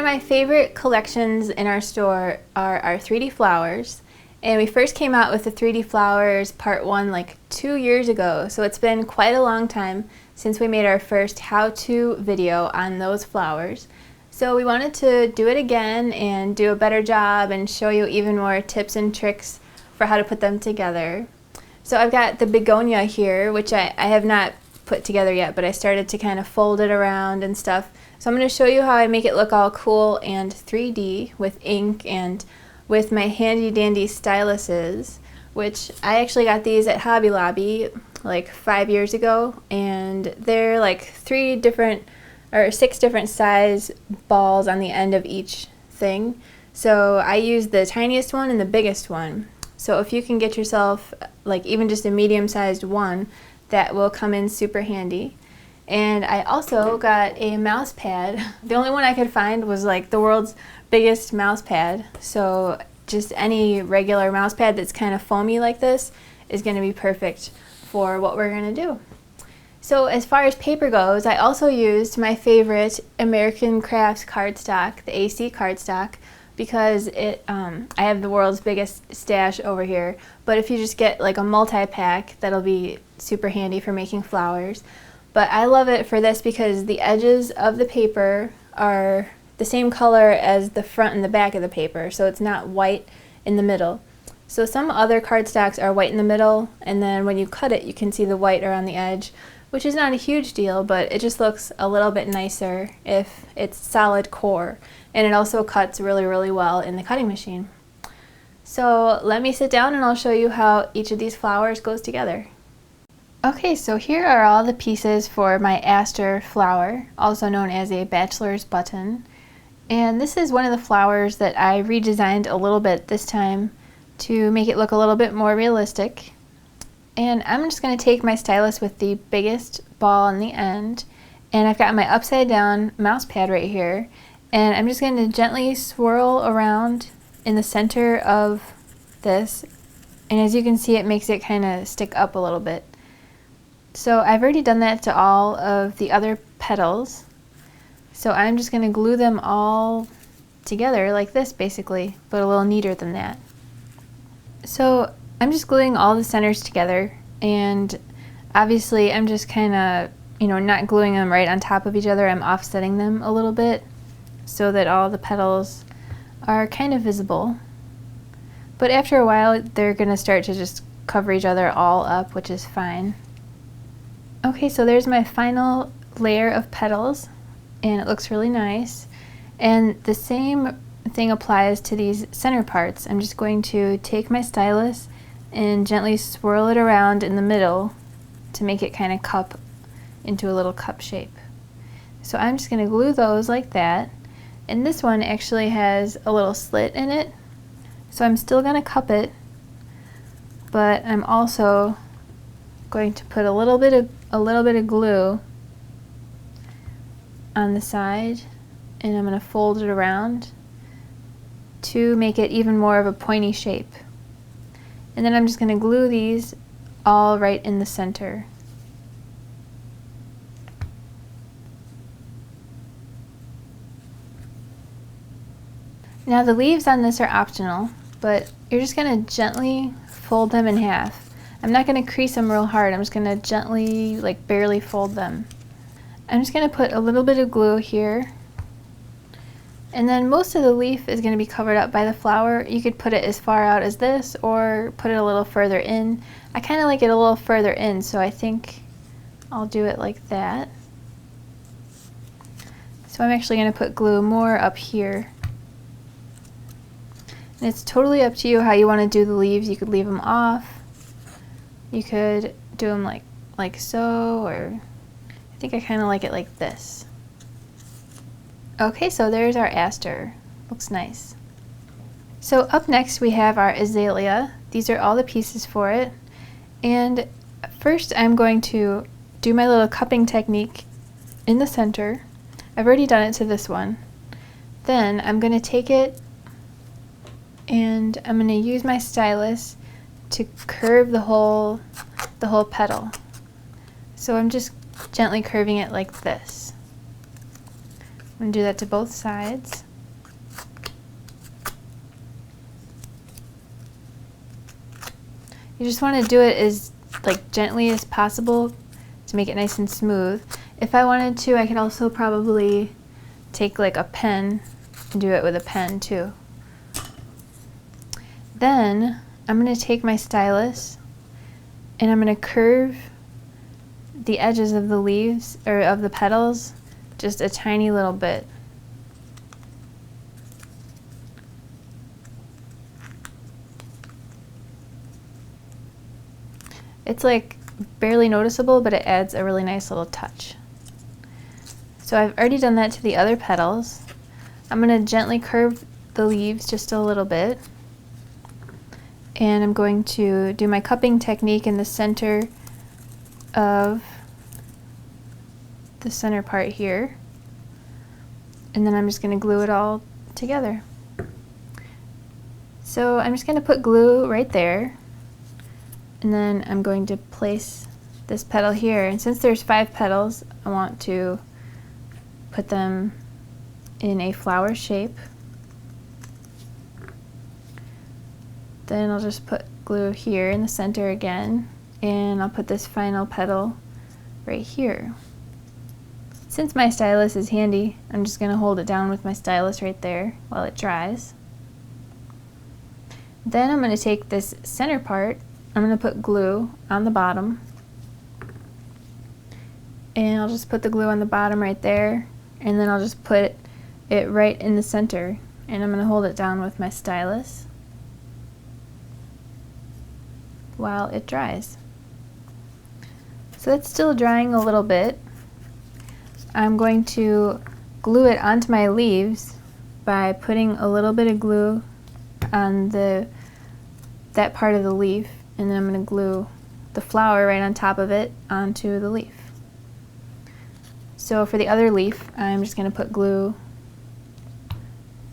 my favorite collections in our store are our 3D flowers. And we first came out with the 3D flowers part 1 like 2 years ago. So it's been quite a long time since we made our first how-to video on those flowers. So we wanted to do it again and do a better job and show you even more tips and tricks for how to put them together. So I've got the Begonia here, which I have not put together yet, but I started to kind of fold it around and stuff. So I'm going to show you how I make it look all cool and 3D with ink and with my handy dandy styluses, which I actually got these at Hobby Lobby like 5 years ago, and they're like 6 different size balls on the end of each thing. So I use the tiniest one and the biggest one. So if you can get yourself like even just a medium-sized one, that will come in super handy. And I also got a mouse pad. The only one I could find was like the world's biggest mouse pad. So just any regular mouse pad that's kind of foamy like this is going to be perfect for what we're going to do. So as far as paper goes, I also used my favorite American Crafts cardstock, the AC cardstock, because I have the world's biggest stash over here. But if you just get like a multi-pack, that'll be super handy for making flowers. But I love it for this because the edges of the paper are the same color as the front and the back of the paper, so it's not white in the middle. So some other cardstocks are white in the middle, and then when you cut it you can see the white around the edge, which is not a huge deal, but it just looks a little bit nicer if it's solid core. And it also cuts really, really well in the cutting machine. So let me sit down and I'll show you how each of these flowers goes together. Okay, so here are all the pieces for my Aster flower, also known as a bachelor's button. And this is one of the flowers that I redesigned a little bit this time to make it look a little bit more realistic. And I'm just going to take my stylus with the biggest ball on the end, and I've got my upside down mouse pad right here, and I'm just going to gently swirl around in the center of this, and as you can see it makes it kind of stick up a little bit. So I've already done that to all of the other petals, so I'm just going to glue them all together like this basically, but a little neater than that. So I'm just gluing all the centers together, and obviously I'm just kind of, not gluing them right on top of each other. I'm offsetting them a little bit so that all the petals are kind of visible. But after a while they're going to start to just cover each other all up, which is fine. Okay, so there's my final layer of petals, and it looks really nice. And the same thing applies to these center parts. I'm just going to take my stylus and gently swirl it around in the middle to make it kind of cup into a little cup shape. So I'm just going to glue those like that, and this one actually has a little slit in it, so I'm still going to cup it, but I'm also going to put a little bit of glue on the side, and I'm going to fold it around to make it even more of a pointy shape. And then I'm just going to glue these all right in the center. Now the leaves on this are optional, but you're just going to gently fold them in half. I'm not going to crease them real hard, I'm just going to gently, like barely fold them. I'm just going to put a little bit of glue here, and then most of the leaf is going to be covered up by the flower. You could put it as far out as this or put it a little further in. I kind of like it a little further in, so I think I'll do it like that. So I'm actually going to put glue more up here. And it's totally up to you how you want to do the leaves. You could leave them off. You could do them like so, or I think I kind of like it like this. Okay, so there's our Aster. Looks nice. So up next we have our Azela. These are all the pieces for it. And first I'm going to do my little cupping technique in the center. I've already done it to this one. Then I'm going to take it and I'm going to use my stylus to curve the whole petal. So I'm just gently curving it like this. I'm going to do that to both sides. You just want to do it as like gently as possible to make it nice and smooth. If I wanted to, I could also probably take like a pen and do it with a pen too. Then I'm going to take my stylus and I'm going to curve the edges of the leaves, or of the petals, just a tiny little bit. It's like barely noticeable, but it adds a really nice little touch. So I've already done that to the other petals. I'm going to gently curve the leaves just a little bit. And I'm going to do my cupping technique in the center of the center part here. And then I'm just going to glue it all together. So I'm just going to put glue right there. And then I'm going to place this petal here. And since there's 5 petals, I want to put them in a flower shape. Then I'll just put glue here in the center again, and I'll put this final petal right here. Since my stylus is handy, I'm just going to hold it down with my stylus right there while it dries. Then I'm going to take this center part, I'm going to put glue on the bottom, and I'll just put the glue on the bottom right there, and then I'll just put it right in the center, and I'm going to hold it down with my stylus while it dries. So it's still drying a little bit. I'm going to glue it onto my leaves by putting a little bit of glue on that part of the leaf, and then I'm going to glue the flower right on top of it onto the leaf. So for the other leaf, I'm just going to put glue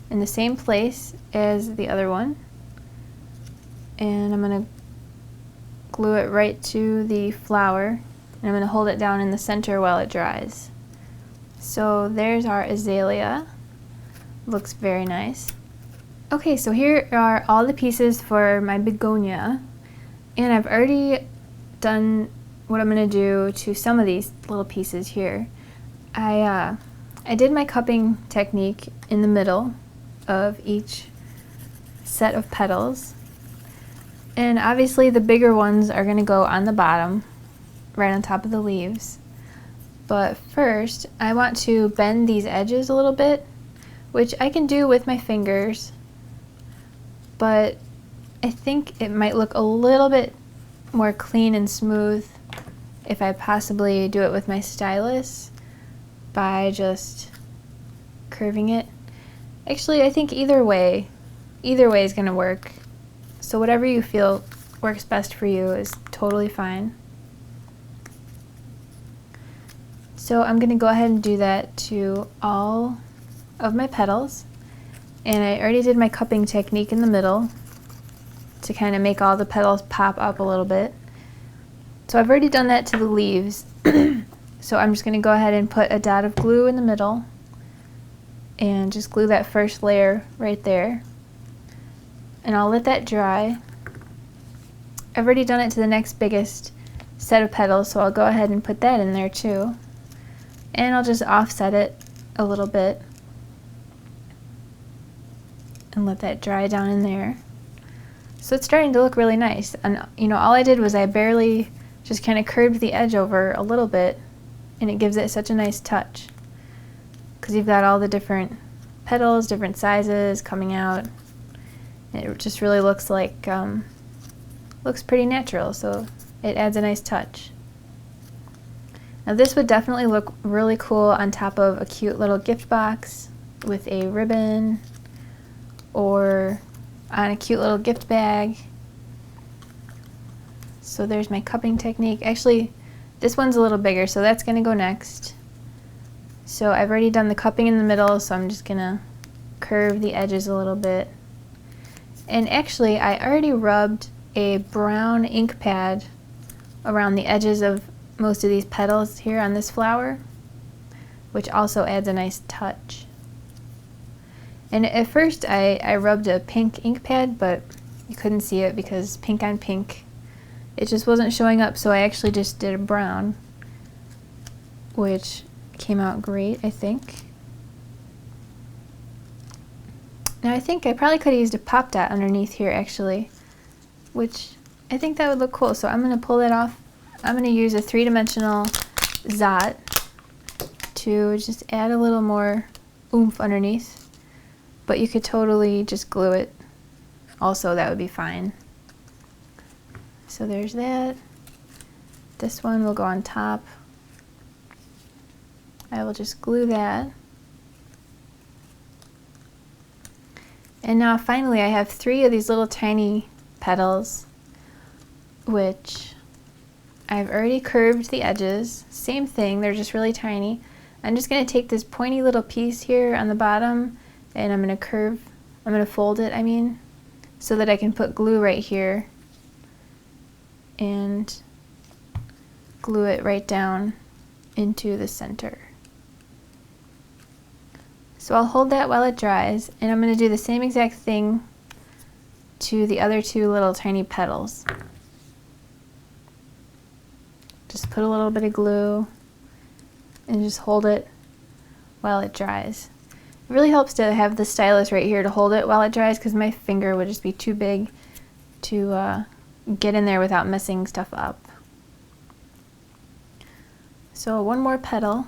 in the same place as the other one, and I'm going to glue it right to the flower, and I'm going to hold it down in the center while it dries. So there's our azalea. Looks very nice. Okay, so here are all the pieces for my begonia, and I've already done what I'm going to do to some of these little pieces here. I did my cupping technique in the middle of each set of petals. And obviously the bigger ones are going to go on the bottom, right on top of the leaves. But first, I want to bend these edges a little bit, which I can do with my fingers, but I think it might look a little bit more clean and smooth if I possibly do it with my stylus by just curving it. Actually, I think either way is going to work. So whatever you feel works best for you is totally fine. So I'm going to go ahead and do that to all of my petals. And I already did my cupping technique in the middle to kind of make all the petals pop up a little bit. So I've already done that to the leaves. So I'm just going to go ahead and put a dot of glue in the middle and just glue that first layer right there. And I'll let that dry. I've already done it to the next biggest set of petals, so I'll go ahead and put that in there too. And I'll just offset it a little bit and let that dry down in there. So it's starting to look really nice. And you know, all I did was I barely just kind of curved the edge over a little bit, and it gives it such a nice touch because you've got all the different petals, different sizes coming out. It just really looks like, looks pretty natural, so it adds a nice touch. Now this would definitely look really cool on top of a cute little gift box with a ribbon, or on a cute little gift bag. So there's my cupping technique. Actually, this one's a little bigger, so that's going to go next. So I've already done the cupping in the middle, so I'm just going to curve the edges a little bit. And actually, I already rubbed a brown ink pad around the edges of most of these petals here on this flower, which also adds a nice touch. And at first I rubbed a pink ink pad, but you couldn't see it because pink on pink it just wasn't showing up, so I actually just did a brown, which came out great, I think. Now I think I probably could have used a pop dot underneath here actually, which I think that would look cool. So I'm going to pull that off. I'm going to use a 3-dimensional Zot to just add a little more oomph underneath, but you could totally just glue it also, that would be fine. So there's that. This one will go on top. I will just glue that. And now finally I have 3 of these little tiny petals, which I've already curved the edges. Same thing, they're just really tiny. I'm just going to take this pointy little piece here on the bottom and I'm going to fold it, so that I can put glue right here and glue it right down into the center. So I'll hold that while it dries, and I'm going to do the same exact thing to the other 2 little tiny petals. Just put a little bit of glue and just hold it while it dries. It really helps to have the stylus right here to hold it while it dries, because my finger would just be too big to get in there without messing stuff up. So one more petal,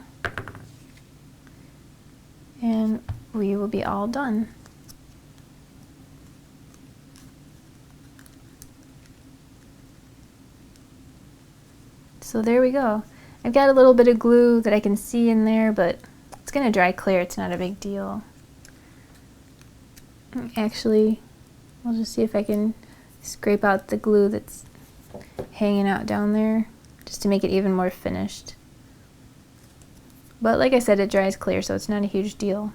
and we will be all done. So there we go. I've got a little bit of glue that I can see in there, but it's going to dry clear. It's not a big deal. Actually, I'll just see if I can scrape out the glue that's hanging out down there, just to make it even more finished. But like I said, it dries clear, so it's not a huge deal.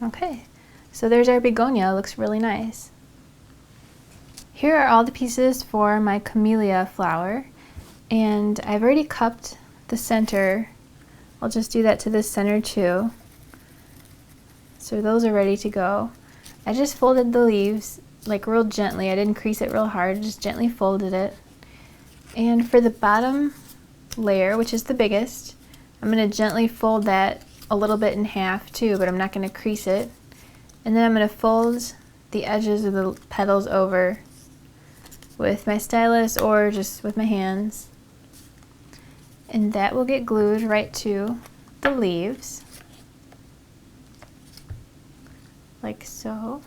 Okay, so there's our begonia. It looks really nice. Here are all the pieces for my camellia flower, and I've already cupped the center. I'll just do that to the center too. So those are ready to go. I just folded the leaves like real gently. I didn't crease it real hard, just gently folded it. And for the bottom layer, which is the biggest, I'm going to gently fold that a little bit in half too, but I'm not going to crease it. And then I'm going to fold the edges of the petals over with my stylus or just with my hands. And that will get glued right to the leaves, like so.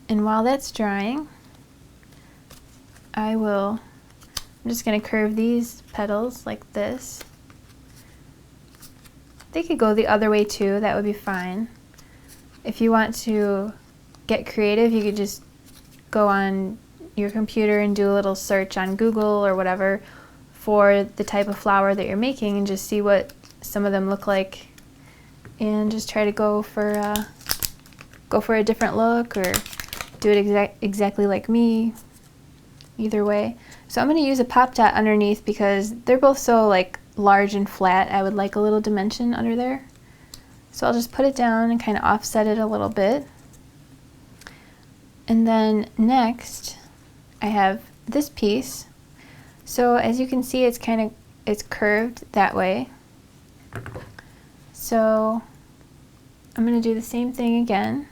And while that's drying, I'm just going to curve these petals like this. They could go the other way too, that would be fine. If you want to get creative, you could just go on your computer and do a little search on Google or whatever for the type of flower that you're making and just see what some of them look like, and just try to go for a different look or do it exactly like me. Either way. So I'm going to use a pop dot underneath because they're both so like large and flat. I would like a little dimension under there. So I'll just put it down and kind of offset it a little bit. And then next I have this piece. So as you can see, it's curved that way. So I'm going to do the same thing again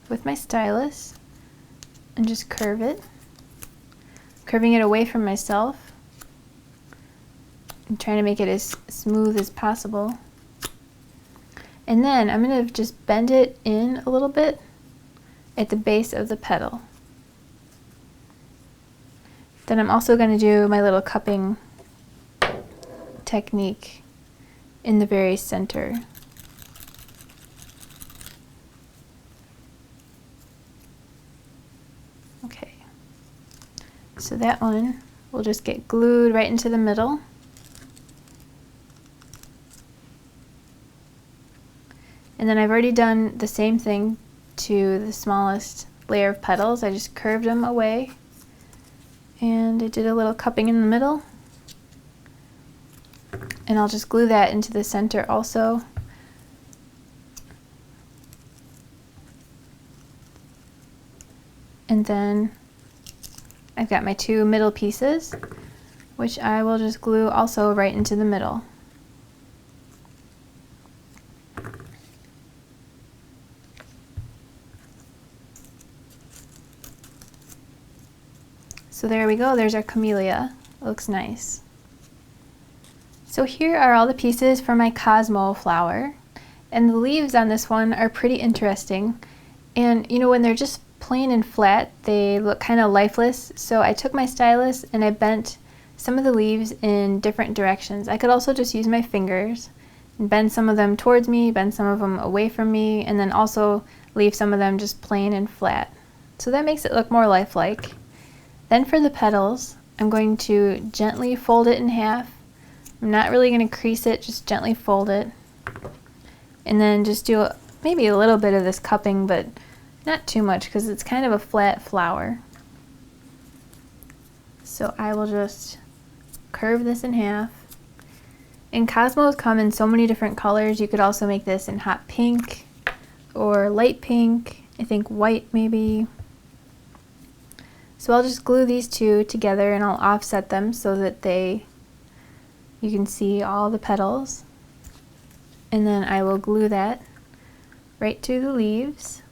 with my stylus and just curve it. Curving it away from myself. I'm trying to make it as smooth as possible. And then I'm going to just bend it in a little bit at the base of the petal. Then I'm also going to do my little cupping technique in the very center. Okay, so that one will just get glued right into the middle. And then I've already done the same thing to the smallest layer of petals. I just curved them away and I did a little cupping in the middle. And I'll just glue that into the center also. And then I've got my two middle pieces, which I will just glue also right into the middle. So there we go, there's our Camellia. It looks nice. So here are all the pieces for my Cosmo flower. And the leaves on this one are pretty interesting. And you know, when they're just plain and flat, they look kind of lifeless. So I took my stylus and I bent some of the leaves in different directions. I could also just use my fingers and bend some of them towards me, bend some of them away from me, and then also leave some of them just plain and flat. So that makes it look more lifelike. Then for the petals, I'm going to gently fold it in half. I'm not really going to crease it, just gently fold it. And then just do maybe a little bit of this cupping, but not too much because it's kind of a flat flower. So I will just curve this in half. And Cosmos come in so many different colors. You could also make this in hot pink or light pink, I think white maybe. So I'll just glue these two together and I'll offset them so that you can see all the petals. And then I will glue that right to the leaves.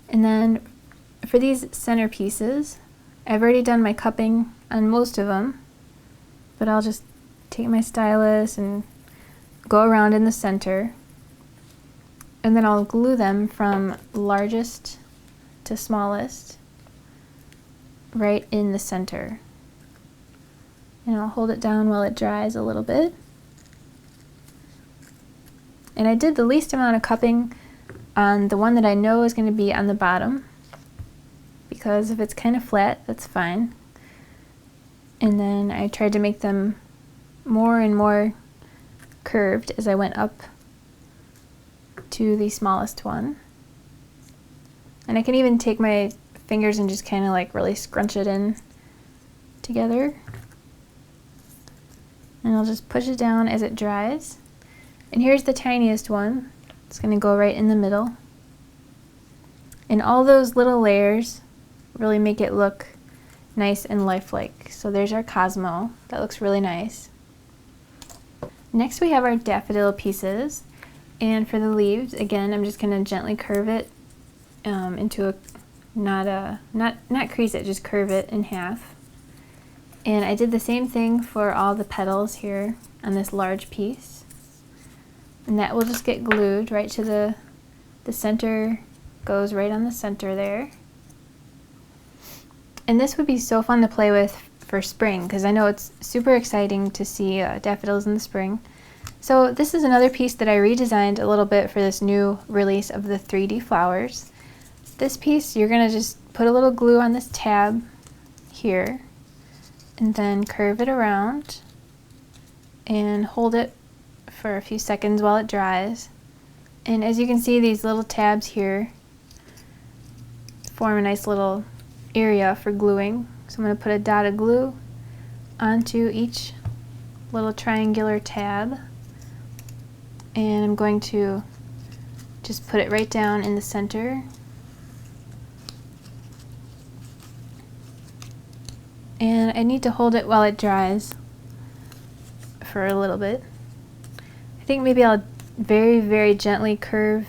And then for these center pieces, I've already done my cupping on most of them, but I'll just take my stylus and go around in the center. And then I'll glue them from largest to smallest right in the center. And I'll hold it down while it dries a little bit. And I did the least amount of cupping on the one that I know is going to be on the bottom, because if it's kind of flat, that's fine. And then I tried to make them more and more curved as I went up to the smallest one. And I can even take my fingers and just kind of like really scrunch it in together. And I'll just push it down as it dries. And here's the tiniest one. It's going to go right in the middle. And all those little layers really make it look nice and lifelike. So there's our Cosmo. That looks really nice. Next we have our daffodil pieces. And for the leaves, again, I'm just going to gently curve it into a, not crease it, just curve it in half. And I did the same thing for all the petals here on this large piece. And that will just get glued right to the center, goes right on the center there. And this would be so fun to play with for spring, because I know it's super exciting to see daffodils in the spring. So this is another piece that I redesigned a little bit for this new release of the 3D flowers. This piece, you're going to just put a little glue on this tab here, and then curve it around and hold it for a few seconds while it dries. And as you can see, these little tabs here form a nice little area for gluing. So I'm going to put a dot of glue onto each little triangular tab, and I'm going to just put it right down in the center. And I need to hold it while it dries for a little bit. I think maybe I'll very, very gently curve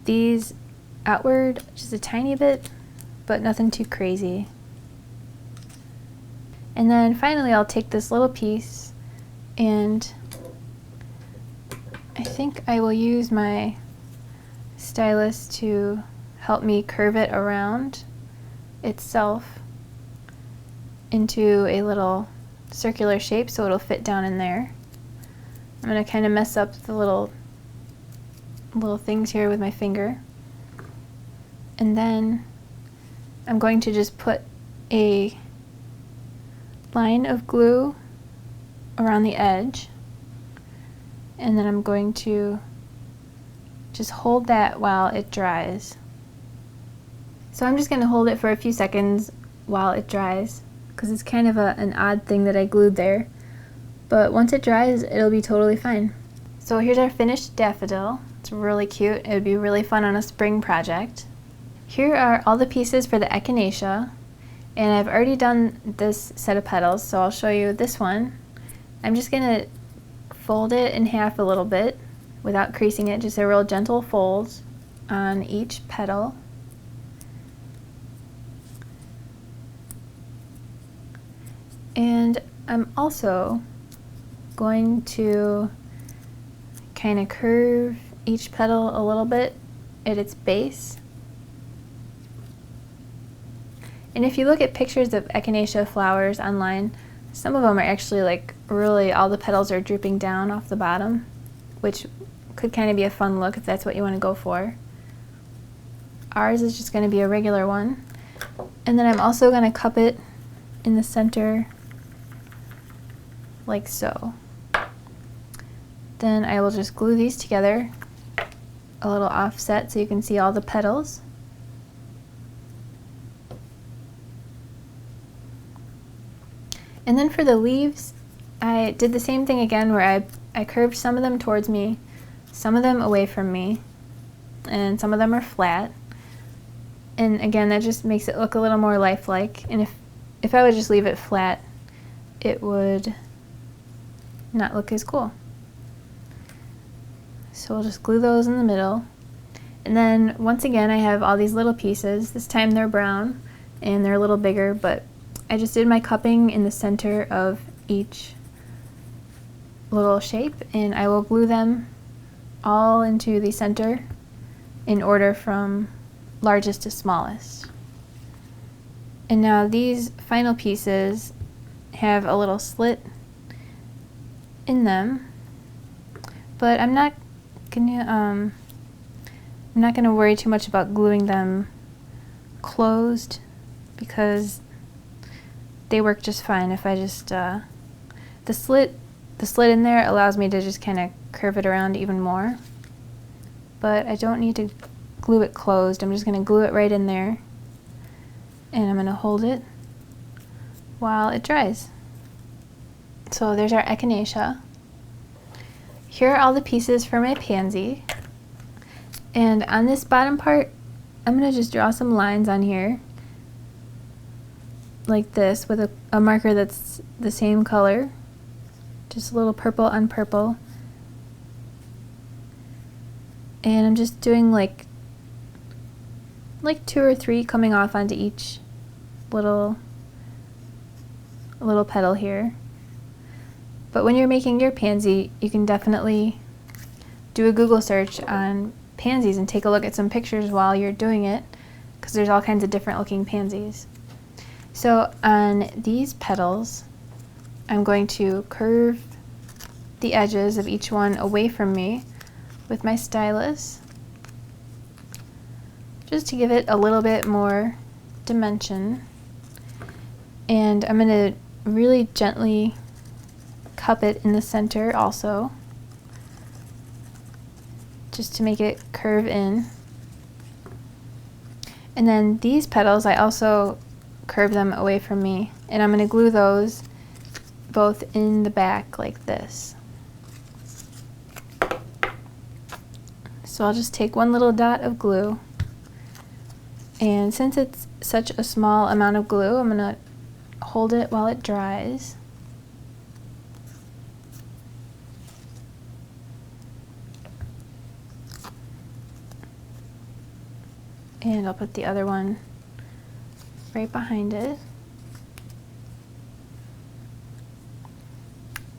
these outward just a tiny bit, but nothing too crazy. And then finally I'll take this little piece, and I think I will use my stylus to help me curve it around itself into a little circular shape so it'll fit down in there. I'm going to kind of mess up the little things here with my finger. And then I'm going to just put a line of glue around the edge, and then I'm going to just hold that while it dries. So I'm just going to hold it for a few seconds while it dries, because it's kind of an odd thing that I glued there. But once it dries, it'll be totally fine. So here's our finished daffodil. It's really cute. It would be really fun on a spring project. Here are all the pieces for the Echinacea, and I've already done this set of petals, so I'll show you this one. I'm just gonna fold it in half a little bit without creasing it, just a real gentle fold on each petal. And I'm also going to kind of curve each petal a little bit at its base. And if you look at pictures of Echinacea flowers online, some of them are actually like really all the petals are drooping down off the bottom, which could kind of be a fun look if that's what you want to go for. Ours is just going to be a regular one. And then I'm also going to cup it in the center like so. Then I will just glue these together a little offset so you can see all the petals. And then for the leaves, I did the same thing again where I curved some of them towards me, some of them away from me, and some of them are flat. And again, that just makes it look a little more lifelike. And if I would just leave it flat, it would not look as cool. So we'll just glue those in the middle. And then once again, I have all these little pieces. This time they're brown and they're a little bigger, but I just did my cupping in the center of each little shape, and I will glue them all into the center in order from largest to smallest. And now these final pieces have a little slit in them, but I'm not gonna worry too much about gluing them closed because they work just fine. If I just the slit in there allows me to just kind of curve it around even more, but I don't need to glue it closed. I'm just going to glue it right in there, and I'm going to hold it while it dries. So there's our Echinacea. Here are all the pieces for my pansy, and on this bottom part I'm going to just draw some lines on here like this with a marker that's the same color, just a little purple on purple. And I'm just doing like 2 or 3 coming off onto each little petal here. But when you're making your pansy, you can definitely do a Google search on pansies and take a look at some pictures while you're doing it, because there's all kinds of different looking pansies. So on these petals, I'm going to curve the edges of each one away from me with my stylus, just to give it a little bit more dimension. And I'm going to really gently cup it in the center also, just to make it curve in. And then these petals, I also curve them away from me, and I'm going to glue those both in the back like this. So I'll just take one little dot of glue, and since it's such a small amount of glue, I'm going to hold it while it dries. And I'll put the other one right behind it.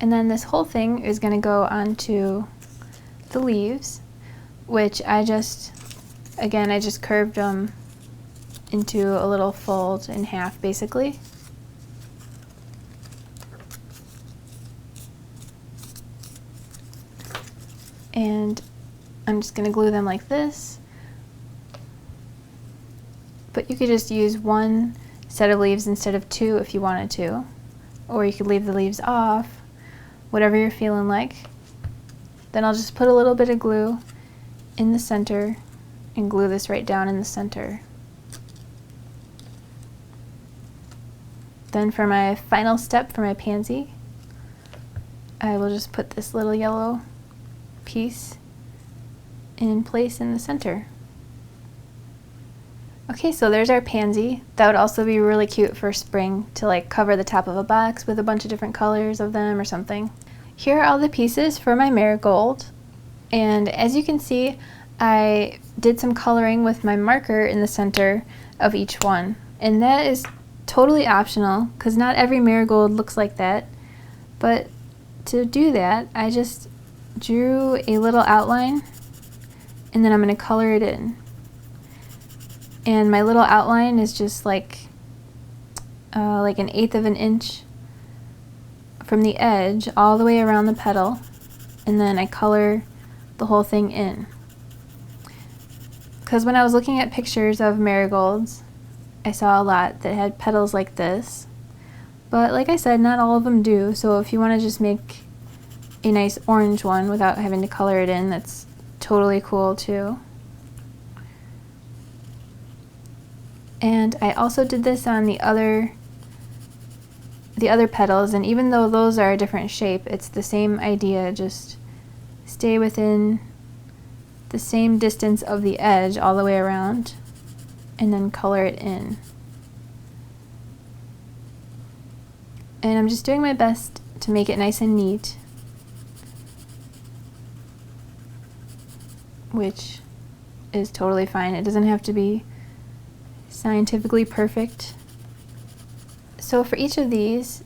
And then this whole thing is going to go onto the leaves, which I just curved them into a little fold in half basically. And I'm just going to glue them like this. But you could just use one set of leaves instead of 2 if you wanted to, or you could leave the leaves off, whatever you're feeling like. Then I'll just put a little bit of glue in the center and glue this right down in the center. Then for my final step for my pansy, I will just put this little yellow piece in place in the center. Okay, so there's our pansy. That would also be really cute for spring, to like cover the top of a box with a bunch of different colors of them or something. Here are all the pieces for my marigold, and as you can see, I did some coloring with my marker in the center of each one, and that is totally optional because not every marigold looks like that. But to do that, I just drew a little outline and then I'm going to color it in. And my little outline is just like 1/8 of an inch from the edge all the way around the petal, and then I color the whole thing in. Because when I was looking at pictures of marigolds, I saw a lot that had petals like this, but like I said, not all of them do. So if you want to just make a nice orange one without having to color it in, that's totally cool too. And I also did this on the other petals, and even though those are a different shape, it's the same idea. Just stay within the same distance of the edge all the way around and then color it in. And I'm just doing my best to make it nice and neat, which is totally fine. It doesn't have to be scientifically perfect. So for each of these,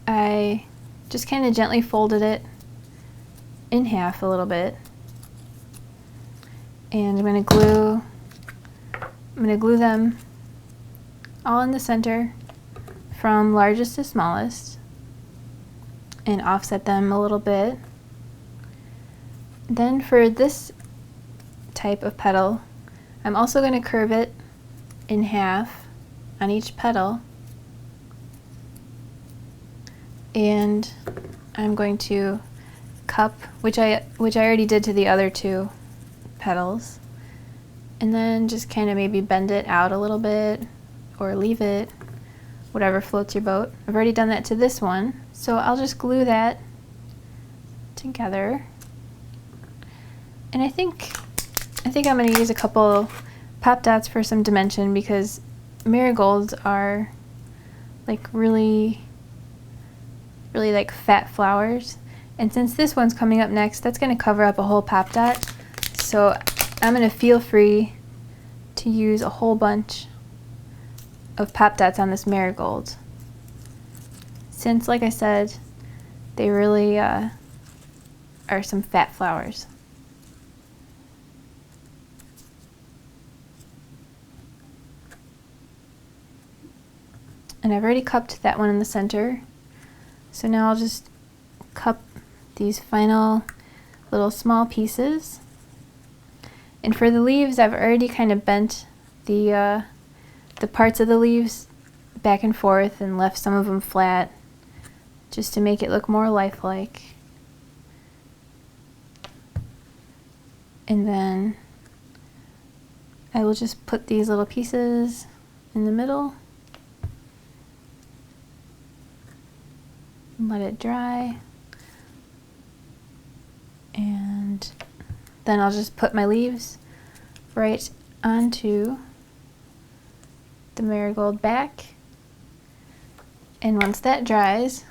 I just kind of gently folded it in half a little bit, and I'm going to glue them all in the center from largest to smallest and offset them a little bit. Then for this type of petal, I'm also going to curve it in half on each petal, and I'm going to cup, which I already did to the other two petals, and then just kind of maybe bend it out a little bit or leave it, whatever floats your boat. I've already done that to this one, so I'll just glue that together. And I think I'm going to use a couple pop dots for some dimension, because marigolds are like really like fat flowers, and since this one's coming up next, that's going to cover up a whole pop dot, so I'm going to feel free to use a whole bunch of pop dots on this marigold, since like I said, they really are some fat flowers. And I've already cupped that one in the center, so now I'll just cup these final little small pieces. And for the leaves, I've already kind of bent the parts of the leaves back and forth and left some of them flat, just to make it look more lifelike. And then I will just put these little pieces in the middle. Let it dry, and then I'll just put my leaves right onto the marigold back, and once that dries,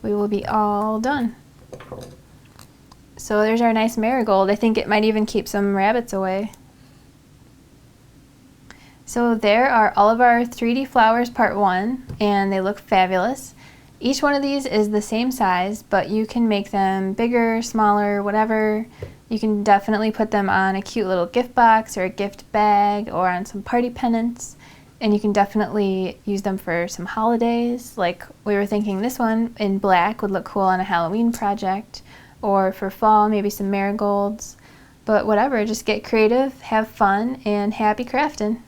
we will be all done. So there's our nice marigold. I think it might even keep some rabbits away. So there are all of our 3D flowers part 1, and they look fabulous. Each one of these is the same size, but you can make them bigger, smaller, whatever. You can definitely put them on a cute little gift box or a gift bag or on some party pennants, and you can definitely use them for some holidays. Like we were thinking this one in black would look cool on a Halloween project, or for fall, maybe some marigolds. But whatever, just get creative, have fun, and happy crafting.